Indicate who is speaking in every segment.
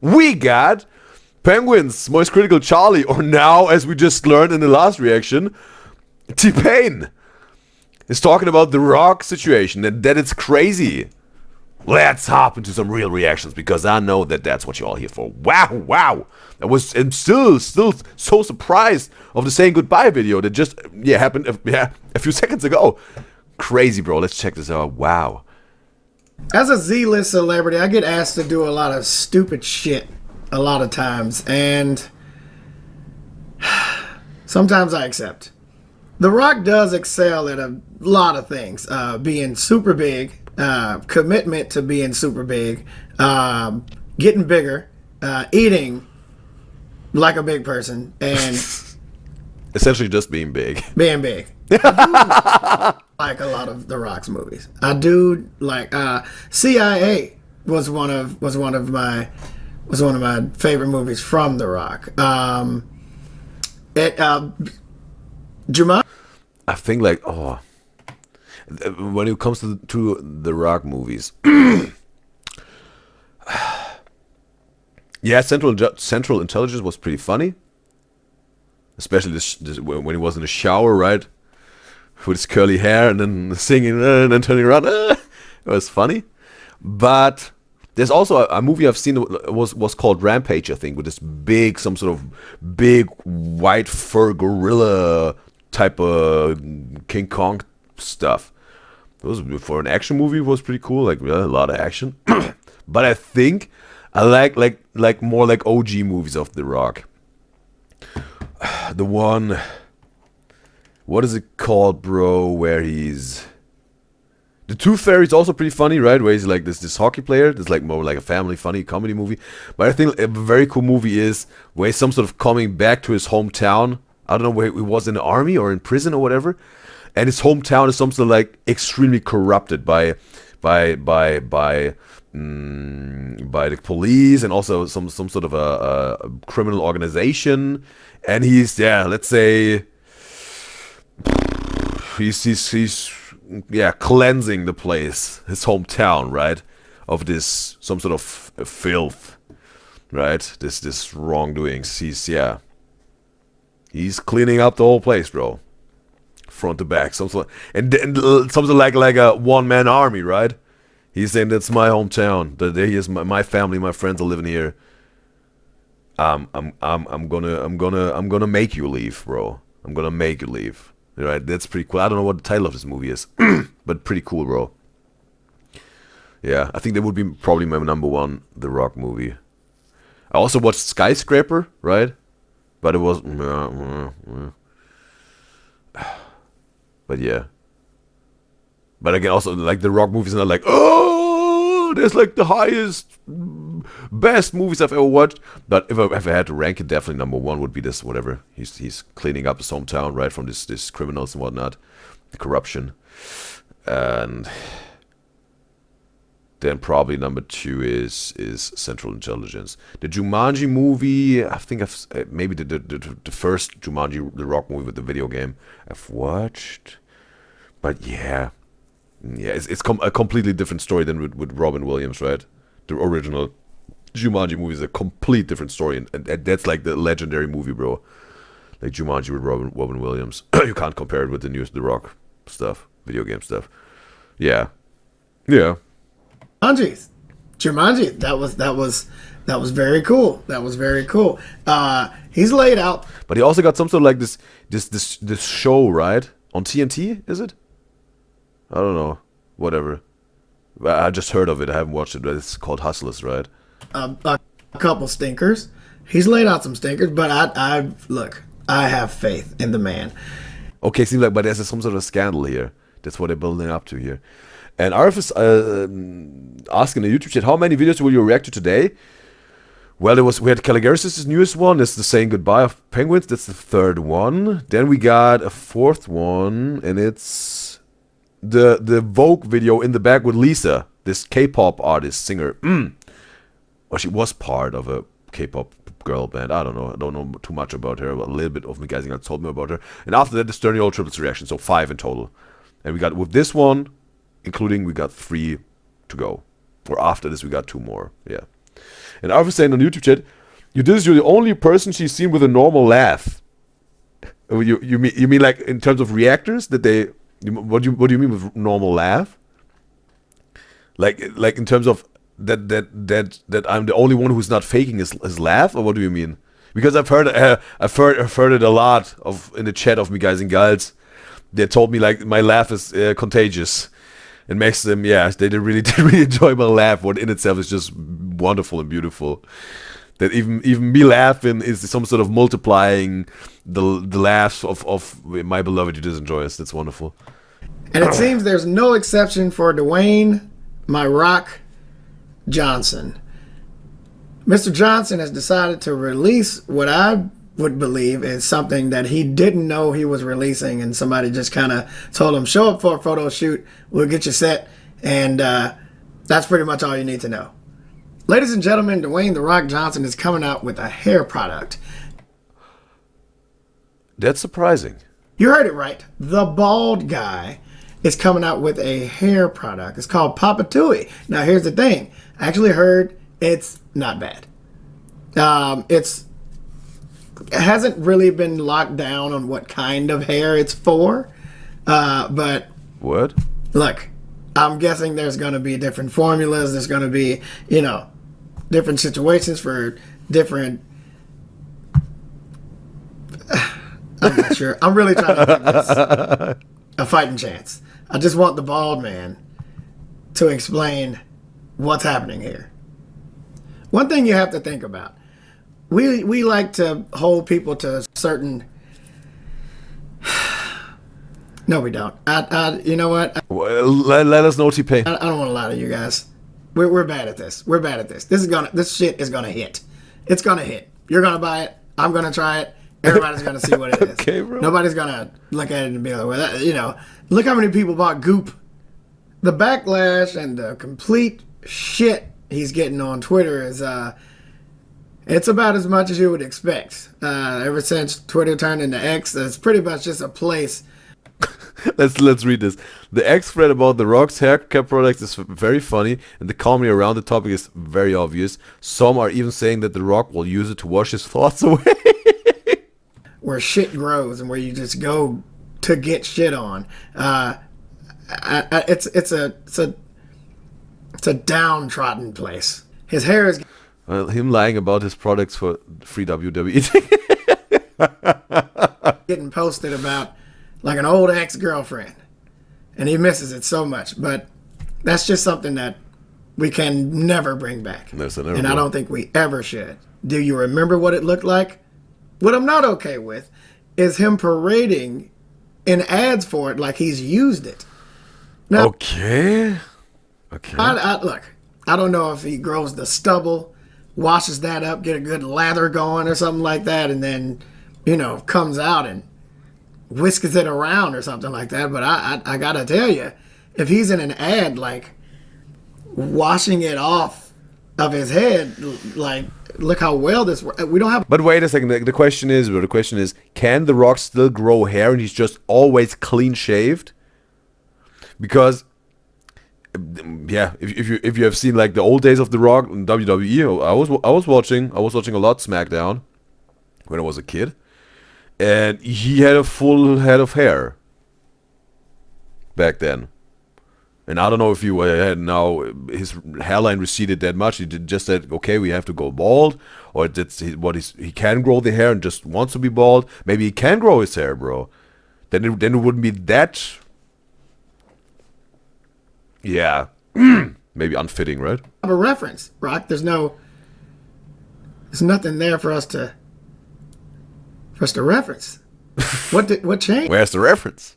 Speaker 1: We got Penguin's Most Critical Charlie, or now, as we just learned in the last reaction, T-Pain is talking about the Rock situation and that it's crazy. Let's hop into some real reactions because I know that that's what you're all here for. Wow. I'm still so surprised of the saying goodbye video that just happened a few seconds ago. Crazy, bro. Let's check this out. Wow.
Speaker 2: As a Z-list celebrity, I get asked to do a lot of stupid shit a lot of times, and sometimes I accept. The Rock does excel at a lot of things. Being super big, commitment to being super big, getting bigger, eating like a big person, and
Speaker 1: essentially just being big.
Speaker 2: Being big. I do like a lot of The Rock's movies. I do like CIA was one of my favorite movies from The Rock. Jumanji.
Speaker 1: I think like when it comes to the Rock movies, yeah, Central Intelligence was pretty funny, especially when he was in the shower, right, with his curly hair and then singing and then turning around. It was funny, but there's also a movie I've seen that was called Rampage, I think, with this some sort of big white fur gorilla type of King Kong stuff. It was, for an action movie, was pretty cool, like a lot of action. But I think I like more like OG movies of The Rock. The one, what is it called, bro? Where he's The Tooth Fairy's also pretty funny, right? Where he's like this hockey player. It's like more like a family funny comedy movie. But I think a very cool movie is where he's some sort of coming back to his hometown. I don't know where he was, in the army or in prison or whatever. And his hometown is something like extremely corrupted by the police and also some sort of a criminal organization. And he's, let's say he's cleansing the place, his hometown, right, of this some sort of filth, right? This wrongdoings. He's cleaning up the whole place, bro. Front to back, something like a one-man army, right? He's saying that's my hometown. Here's my family, my friends are living here. I'm gonna make you leave, bro. I'm gonna make you leave. Right? That's pretty cool. I don't know what the title of this movie is, but pretty cool, bro. Yeah, I think that would be probably my number one The Rock movie. I also watched Skyscraper, right? But it was, but yeah. But again, also like The Rock movies are not like, oh, there's like the highest, best movies I've ever watched. But if I had to rank it, definitely number one would be this, whatever. He's cleaning up his hometown, right, from this criminals and whatnot, the corruption. And then probably number two is Central Intelligence. The Jumanji movie, I think maybe the first Jumanji, The Rock movie with the video game, I've watched. But yeah, it's a completely different story than with Robin Williams, right? The original Jumanji movie is a complete different story, and that's like the legendary movie, bro. Like Jumanji with Robin Williams. You can't compare it with the newest The Rock stuff, video game stuff. Yeah.
Speaker 2: Jumanji, that was very cool. That was very cool. He's laid out.
Speaker 1: But he also got some sort of like this show, right? On TNT, is it? I don't know. Whatever. I just heard of it. I haven't watched it, but it's called Hustlers, right?
Speaker 2: A couple stinkers. He's laid out some stinkers, but I have faith in the man.
Speaker 1: Okay, seems like, but there's some sort of scandal here. That's what they're building up to here. And Arif is asking in the YouTube chat, how many videos will you react to today? Well, we had Caligaris' newest one. That's the saying goodbye of penguins. That's the third one. Then we got a fourth one, and it's the Vogue video in the back with Lisa, this K-pop artist, singer. Well, she was part of a K-pop girl band. I don't know too much about her, but a little bit of Guys and Gyals told me about her. And after that, the Sturdy Old Triplets reaction, so 5 in total. And we got, with this one, including, we got 3 to go. Or after this, we got 2 more. Yeah. And I was saying on YouTube chat, you're the only person she's seen with a normal laugh. You mean like in terms of reactors that they? What do you mean with normal laugh? Like in terms of that I'm the only one who's not faking his laugh, or what do you mean? Because I've heard it a lot in the chat of me Guys and Gyals. They told me like my laugh is contagious. It makes them, they really enjoy my laugh, what in itself is just wonderful and beautiful. That even me laughing is some sort of multiplying the laughs of my beloved UDYZYZ. That's wonderful.
Speaker 2: And it seems there's no exception for Dwayne, my Rock Johnson. Mr. Johnson has decided to release what I would believe is something that he didn't know he was releasing, and somebody just kind of told him, show up for a photo shoot, we'll get you set, and that's pretty much all you need to know. Ladies and gentlemen, Dwayne "The Rock" Johnson is coming out with a hair product.
Speaker 1: That's surprising.
Speaker 2: You heard it right. The bald guy is coming out with a hair product. It's called Papa Tui. Now here's the thing. I actually heard it's not bad. It hasn't really been locked down on what kind of hair it's for, but
Speaker 1: what?
Speaker 2: Look, I'm guessing there's going to be different formulas. There's going to be, different situations for different. I'm not sure. I'm really trying to give this a fighting chance. I just want the bald man to explain what's happening here. One thing you have to think about. We like to hold people to certain. No, we don't. You know what?
Speaker 1: Well, let us know, T-Pain.
Speaker 2: I don't want to lie to you guys. We're bad at this. We're bad at this. This shit is gonna hit. It's gonna hit. You're gonna buy it. I'm gonna try it. Everybody's gonna see what it is.
Speaker 1: Okay, bro.
Speaker 2: Nobody's gonna look at it and be like, well, look how many people bought Goop. The backlash and the complete shit he's getting on Twitter is it's about as much as you would expect. Ever since Twitter turned into X, it's pretty much just a place.
Speaker 1: Let's read this. The X thread about The Rock's hair care products is very funny, and the comedy around the topic is very obvious. Some are even saying that The Rock will use it to wash his thoughts away.
Speaker 2: Where shit grows and where you just go to get shit on. It's a downtrodden place. His hair is.
Speaker 1: Well, him lying about his products for free WWE.
Speaker 2: Getting posted about like an old ex-girlfriend, and he misses it so much. But that's just something that we can never bring back,
Speaker 1: I
Speaker 2: don't think we ever should. Do you remember what it looked like? What I'm not okay with is him parading in ads for it like he's used it. Now,
Speaker 1: okay.
Speaker 2: Look, I don't know if he grows the stubble, washes that up, get a good lather going or something like that, and then, comes out and whisks it around or something like that. But I gotta tell you, if he's in an ad, like, washing it off of his head, like, look how well this works. We don't have.
Speaker 1: But wait a second. The question is, can The Rock still grow hair and he's just always clean shaved? Because, if you have seen like the old days of The Rock in WWE, I was watching a lot SmackDown when I was a kid, and he had a full head of hair back then. And I don't know if you had now his hairline receded that much. He just said, okay, we have to go bald, or he can grow the hair and just wants to be bald. Maybe he can grow his hair, bro. Then it wouldn't be that. Yeah, maybe unfitting, right?
Speaker 2: A reference, Rock. There's nothing there for us to reference. What changed?
Speaker 1: Where's the reference?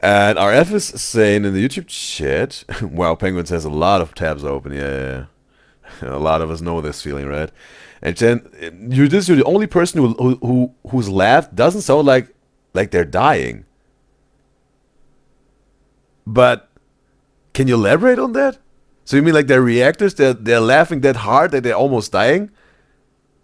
Speaker 1: And RF is saying in the YouTube chat, wow, Penguinz has a lot of tabs open. Yeah. A lot of us know this feeling, right? And then you're the only person whose laugh doesn't sound like they're dying. But can you elaborate on that? So you mean like their reactors, they're laughing that hard that they're almost dying?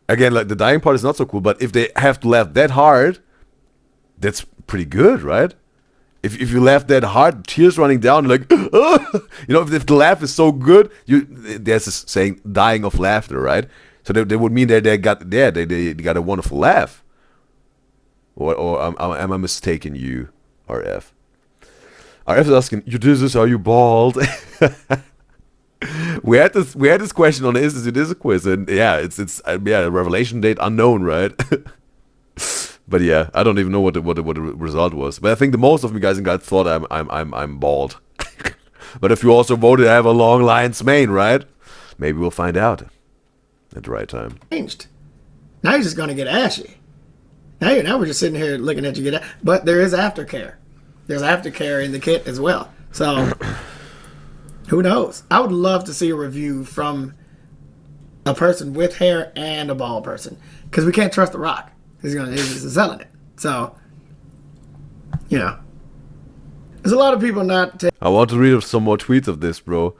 Speaker 1: Again, like the dying part is not so cool, but if they have to laugh that hard, that's pretty good, right? If you laugh that hard, tears running down, like, you know, if the laugh is so good, there's this saying, dying of laughter, right? So they would mean that they got a wonderful laugh. Or am I mistaken, you, RF? RF is asking, UDYZYZ, are you bald? we had this question on the Is This UDYZYZ quiz, and yeah, it's revelation date unknown, right? But yeah, I don't even know what the result was. But I think the most of you guys and guys thought I'm bald. But if you also voted I have a long lion's mane, right? Maybe we'll find out at the right time.
Speaker 2: Changed. Now you're just gonna get ashy. Now we're just sitting here looking at you get. But there is aftercare. There's aftercare in the kit as well. So who knows? I would love to see a review from a person with hair and a bald person, because we can't trust The Rock. He's selling it. So, you know, there's a lot of people not.
Speaker 1: I want to read some more tweets of this, bro.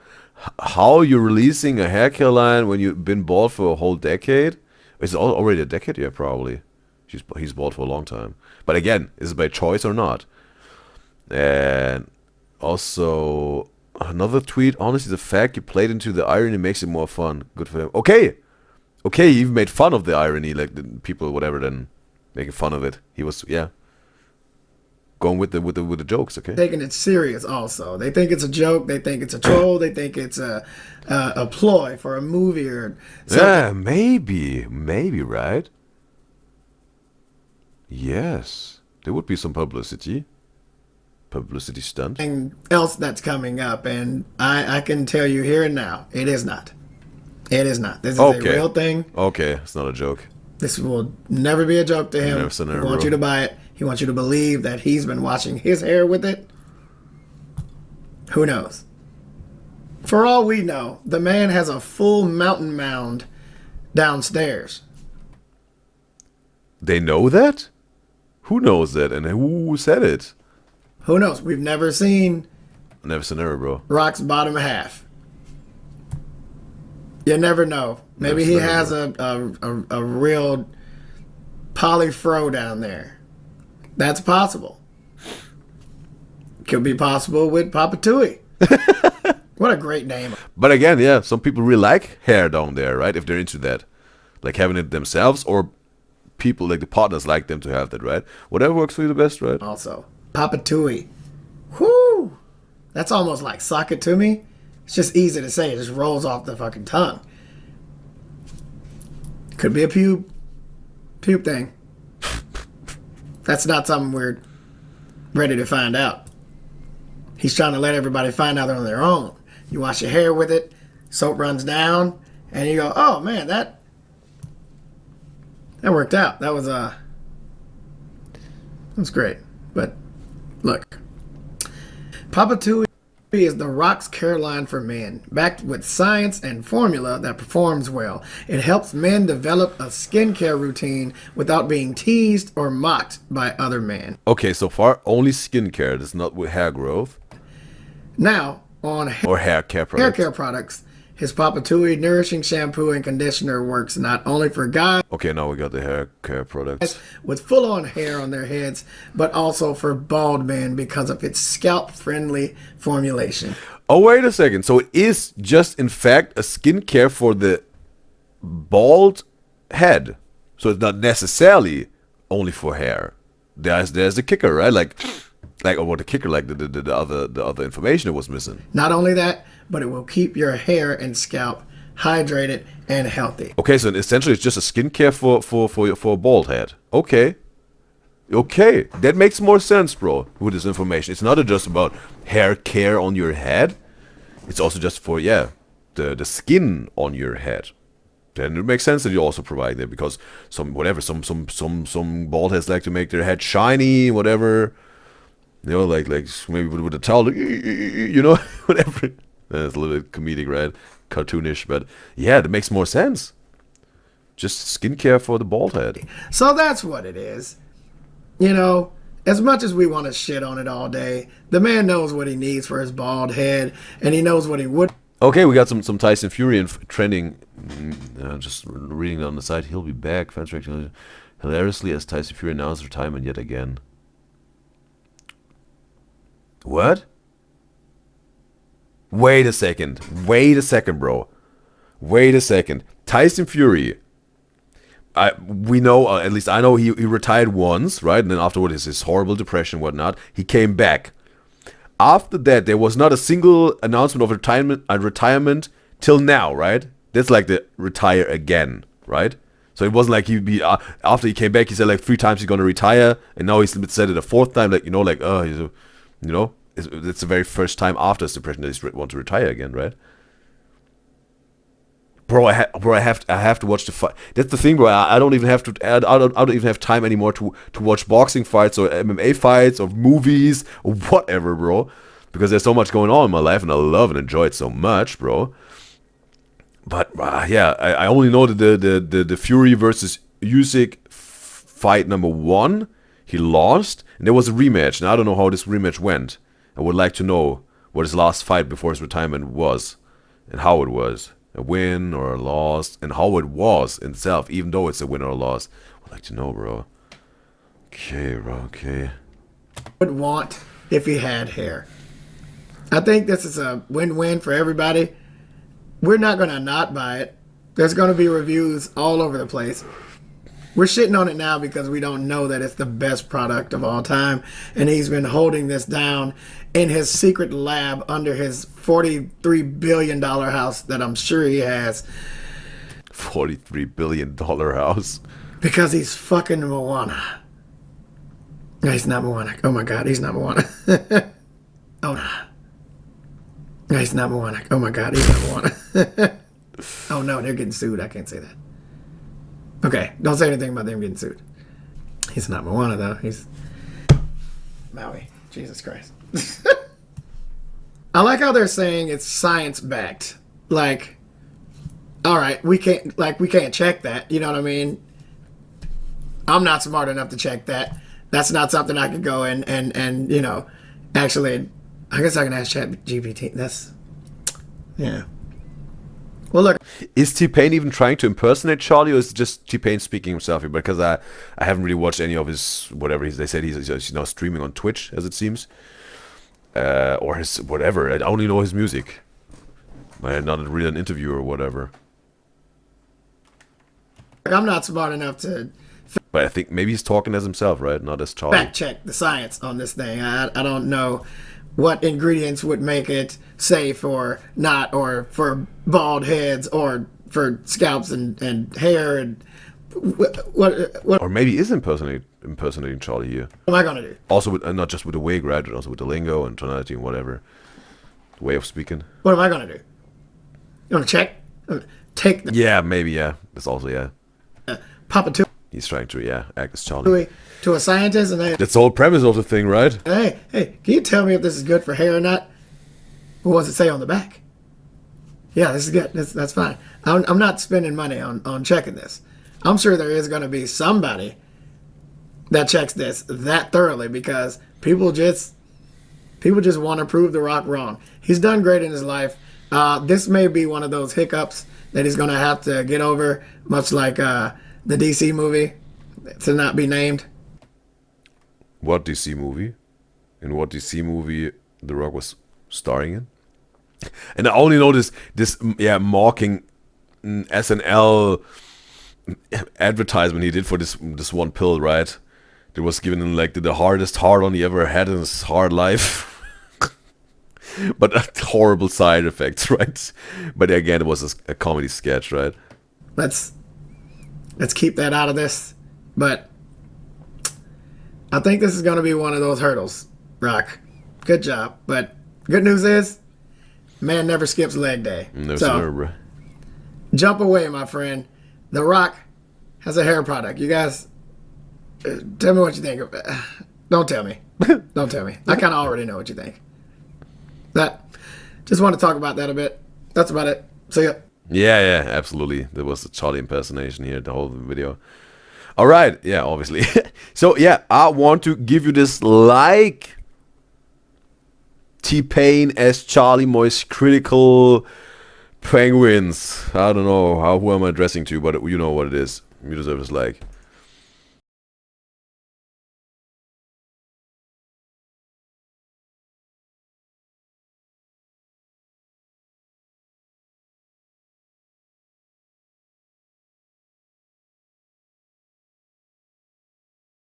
Speaker 1: How you're releasing a hair care line when you've been bald for a whole decade? Is it already a decade? Yeah, probably. He's bald for a long time. But again, is it by choice or not? And also another tweet. Honestly, the fact you played into the irony makes it more fun. Good for him. Okay, he even made fun of the irony, like the people, whatever, then making fun of it. He was, yeah, going with the jokes. Okay,
Speaker 2: taking it serious. Also, they think it's a joke. They think it's a troll. They think it's a ploy for a movie or something.
Speaker 1: Yeah, maybe, right? Yes, there would be some publicity stunt.
Speaker 2: Something else that's coming up, and I can tell you here and now, it is not. It is not. This is a real thing.
Speaker 1: Okay, it's not a joke.
Speaker 2: This will never be a joke to him.
Speaker 1: He
Speaker 2: wants you to buy it. He wants you to believe that he's been washing his hair with it. Who knows? For all we know, the man has a full mountain mound downstairs.
Speaker 1: They know that? Who knows that? And who said it?
Speaker 2: Who knows? We've never seen
Speaker 1: her, bro.
Speaker 2: Rock's bottom half. You never know. Maybe he has a real polyfro down there. That's possible. Could be possible with Papa Tui. What a great name.
Speaker 1: But again, yeah, some people really like hair down there, right? If they're into that. Like having it themselves, or people, like the partners, like them to have that, right? Whatever works for you the best, right?
Speaker 2: Also, Papa Tui. Whoo! That's almost like sock it to me. It's just easy to say. It just rolls off the fucking tongue. Could be a pube thing. That's not something we're ready to find out. He's trying to let everybody find out on their own. You wash your hair with it, soap runs down, and you go, oh man, that worked out. That was great. But look, Papa Tui is the Rock's care line for men, backed with science and formula that performs well. It helps men develop a skincare routine without being teased or mocked by other men.
Speaker 1: Okay, so far only skincare. That's not with hair growth.
Speaker 2: Now on
Speaker 1: hair care
Speaker 2: products. His Papa Tui nourishing shampoo and conditioner works not only for guys.
Speaker 1: Okay, now we got the hair care products
Speaker 2: with full-on hair on their heads, but also for bald men because of its scalp-friendly formulation.
Speaker 1: Oh, wait a second. So it is just, in fact, a skincare for the bald head. So it's not necessarily only for hair. There's the kicker, right? Like, or what the kicker, like the other information that was missing.
Speaker 2: Not only that, but it will keep your hair and scalp hydrated and healthy.
Speaker 1: Okay, so essentially it's just a skincare for a bald head. Okay, that makes more sense, bro. With this information, it's not just about hair care on your head. It's also just for the skin on your head. Then it makes sense that you also provide that, because some bald heads like to make their head shiny, whatever. You know, like maybe with a towel, you know, whatever. It's a little bit comedic, right? Cartoonish, but yeah, that makes more sense. Just skincare for the bald head.
Speaker 2: So that's what it is. You know, as much as we want to shit on it all day, the man knows what he needs for his bald head, and he knows what he would.
Speaker 1: Okay, we got some Tyson Fury trending. Just reading it on the side. He'll be back. Fans reacting hilariously as Tyson Fury announced retirement yet again. What? Wait a second. Wait a second, bro. Wait a second. Tyson Fury. We know, at least I know he retired once, right? And then afterward, his horrible depression and whatnot. He came back. After that, there was not a single announcement of retirement till now, right? That's like the retire again, right? So it wasn't like he'd be, after he came back, he said like 3 times he's going to retire. And now he's said it a 4th time, like, you know, like, he's a, you know, it's the very first time after his depression that he's want to retire again, right? Bro, I have to watch the fight. That's the thing, bro. I don't even have to. I don't even have time anymore to watch boxing fights or MMA fights or movies or whatever, bro. Because there's so much going on in my life, and I love and enjoy it so much, bro. But yeah, I only know that the Fury versus Usyk fight number 1, he lost, and there was a rematch. Now I don't know how this rematch went. I would like to know what his last fight before his retirement was, and how it was. A win or a loss, and how it was in itself, even though it's a win or a loss. I'd like to know, bro. Okay, bro, okay.
Speaker 2: Would want if he had hair. I think this is a win-win for everybody. We're not going to not buy it. There's going to be reviews all over the place. We're shitting on it now because we don't know that it's the best product of all time. And he's been holding this down in his secret lab under his $43 billion house that I'm sure he has.
Speaker 1: $43 billion house.
Speaker 2: Because he's fucking Moana. No, he's not Moana. Oh my God, he's not Moana. Oh no. No, he's not Moana. Oh my God, he's not Moana. Oh no, they're getting sued. I can't say that. Okay, don't say anything about them getting sued. He's not Moana, though. He's Maui. Jesus Christ. I like how they're saying it's science-backed. Like, all right, we can't check that. You know what I mean? I'm not smart enough to check that. That's not something I could go and you know, actually, I guess I can ask ChatGPT. That's, yeah. Well, look.
Speaker 1: Is T-Pain even trying to impersonate Charlie, or is it just T-Pain speaking himself here? Because I haven't really watched any of his whatever. They said he's now streaming on Twitch, as it seems, or his whatever. I only know his music. Not really an interview or whatever.
Speaker 2: I'm not smart enough to.
Speaker 1: But I think maybe he's talking as himself, right? Not as Charlie.
Speaker 2: Fact check the science on this thing. I don't know what ingredients would make it safe or not, or for bald heads or for scalps and hair and what
Speaker 1: or maybe is impersonating Charlie here.
Speaker 2: am I gonna do?
Speaker 1: Also with not just with the wig, right? But also with the lingo and tonality and whatever way of speaking.
Speaker 2: What am I gonna do? You wanna check? Take the
Speaker 1: Yeah, maybe, yeah. That's also, yeah.
Speaker 2: pop it
Speaker 1: He's trying to, yeah, act as Charlie.
Speaker 2: to a scientist and
Speaker 1: That's the whole premise of the thing, right?
Speaker 2: hey, can you tell me if this is good for hair or not? What does it say on the back? Yeah, this is good. That's fine. I'm not spending money on checking this. I'm sure there is going to be somebody that checks this that thoroughly because people just want to prove The Rock wrong. He's done great in his life. This may be one of those hiccups that he's going to have to get over, much like the DC movie, to not be named.
Speaker 1: What DC movie? In what DC movie The Rock was starring in? And I only know this mocking SNL advertisement he did for this one pill, right? That was given him like the hardest hard-on he ever had in his hard life. But horrible side effects, right? But again, it was a comedy sketch, right?
Speaker 2: Let's keep that out of this. But I think this is going to be one of those hurdles, Rock. Good job. But good news is, man never skips leg day.
Speaker 1: No, sir, bro.
Speaker 2: Jump away, my friend. The Rock has a hair product. You guys, tell me what you think of it. Don't tell me. Don't tell me. I kind of already know what you think. Just want to talk about that a bit. That's about it. See ya.
Speaker 1: Yeah, absolutely. There was a Charlie impersonation here, the whole video. All right, yeah, obviously. So yeah, I want to give you this like T-Pain as Charlie Moist critical penguins. I don't know who am I addressing to, but you know what it is. You deserve this like.